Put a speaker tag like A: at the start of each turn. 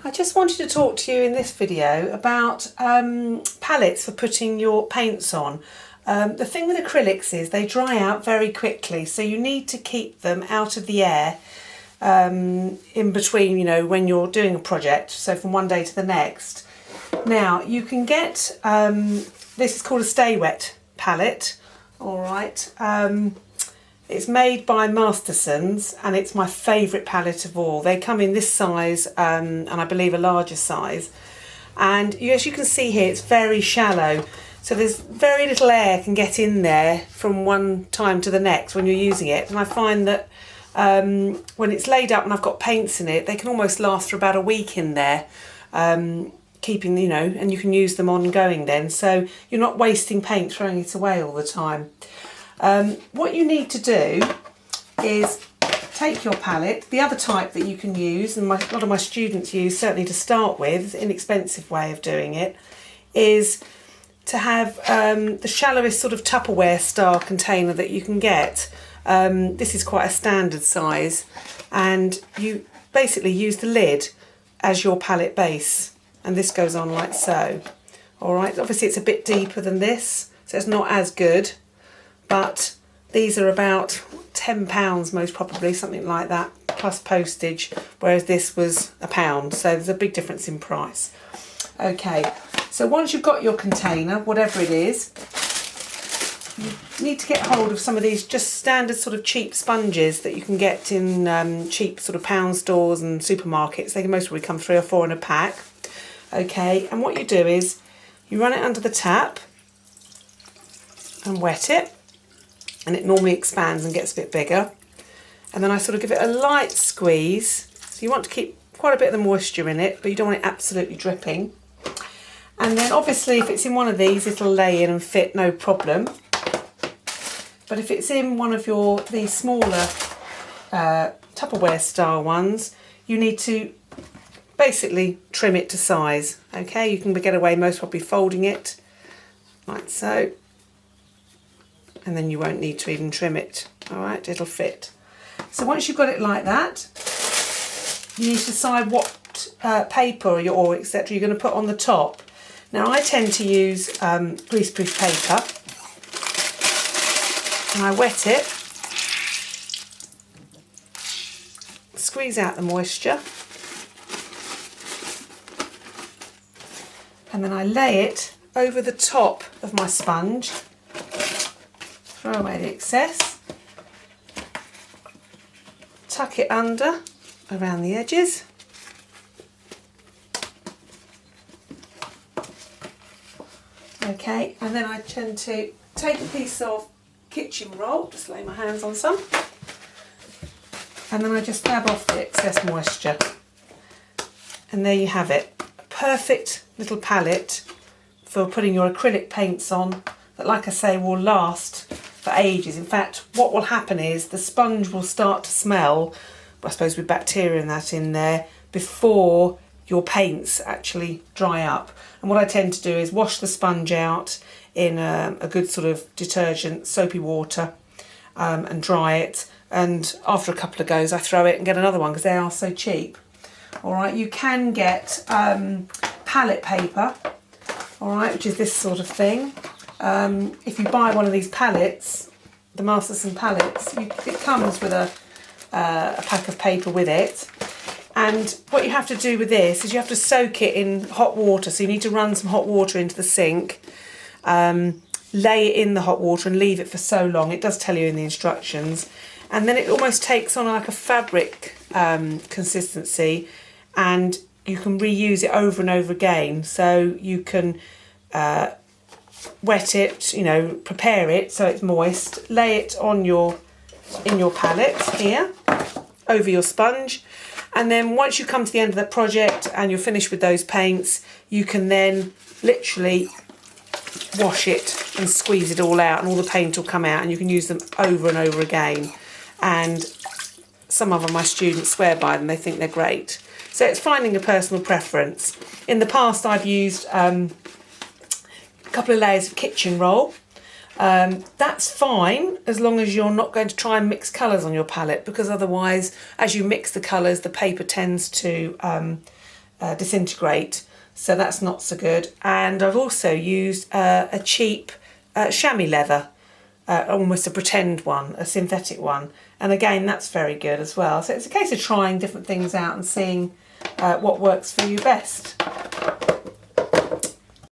A: I just wanted to talk to you in this video about palettes for putting your paints on. The thing with acrylics is they dry out very quickly, so you need to keep them out of the air in between, you know, when you're doing a project, so from one day to the next. Now you can get, this is called a Stay Wet palette, alright. It's made by Masterson's and it's my favourite palette of all. They come in this size and I believe a larger size. And as you can see here, it's very shallow. So there's very little air can get in there from one time to the next when you're using it. And I find that when it's laid up and I've got paints in it, they can almost last for about a week in there. Keeping, you know, and you can use them ongoing then. So you're not wasting paint, throwing it away all the time. What you need to do is take your palette. The other type that you can use, and a lot of my students use certainly to start with, inexpensive way of doing it, is to have the shallowest sort of Tupperware style container that you can get. This is quite a standard size, and you basically use the lid as your palette base, and this goes on like so. Alright, obviously it's a bit deeper than this, so it's not as good. But these are about £10 most probably, something like that, plus postage, whereas this was £1, so there's a big difference in price. Okay, so once you've got your container, whatever it is, you need to get hold of some of these just standard sort of cheap sponges that you can get in cheap sort of pound stores and supermarkets. They can most probably come 3 or 4 in a pack. Okay, and what you do is you run it under the tap and wet it. And it normally expands and gets a bit bigger. And then I sort of give it a light squeeze. So you want to keep quite a bit of the moisture in it, but you don't want it absolutely dripping. And then obviously if it's in one of these, it'll lay in and fit no problem. But if it's in one of these smaller Tupperware style ones, you need to basically trim it to size. Okay, you can get away most probably folding it like so. And then you won't need to even trim it. Alright, it'll fit. So once you've got it like that, you need to decide what paper or etc. you're going to put on the top. Now I tend to use greaseproof paper, and I wet it, squeeze out the moisture, and then I lay it over the top of my sponge. Throw away the excess, tuck it under around the edges, okay, and then I tend to take a piece of kitchen roll, just lay my hands on some, and then I just dab off the excess moisture, and there you have it, a perfect little palette for putting your acrylic paints on that, like I say, will last for ages. In fact, what will happen is the sponge will start to smell, I suppose with bacteria and that in there, before your paints actually dry up. And what I tend to do is wash the sponge out in a good sort of detergent, soapy water, and dry it. And after a couple of goes, I throw it and get another one because they are so cheap. All right, you can get palette paper, all right, which is this sort of thing. If you buy one of these palettes, the Masterson palettes, it comes with a pack of paper with it. And what you have to do with this is you have to soak it in hot water. So you need to run some hot water into the sink, lay it in the hot water and leave it for so long. It does tell you in the instructions. And then it almost takes on like a fabric consistency, and you can reuse it over and over again. So you can wet it, you know, prepare it so it's moist, lay it on in your palette here over your sponge, and then once you come to the end of the project and you're finished with those paints, you can then literally wash it and squeeze it all out, and all the paint will come out, and you can use them over and over again. And some of my students swear by them, they think they're great. So it's finding a personal preference. In the past I've used couple of layers of kitchen roll. That's fine as long as you're not going to try and mix colours on your palette, because otherwise as you mix the colours the paper tends to disintegrate, so that's not so good. And I've also used a cheap chamois leather, almost a pretend one, a synthetic one, and again that's very good as well. So it's a case of trying different things out and seeing what works for you best.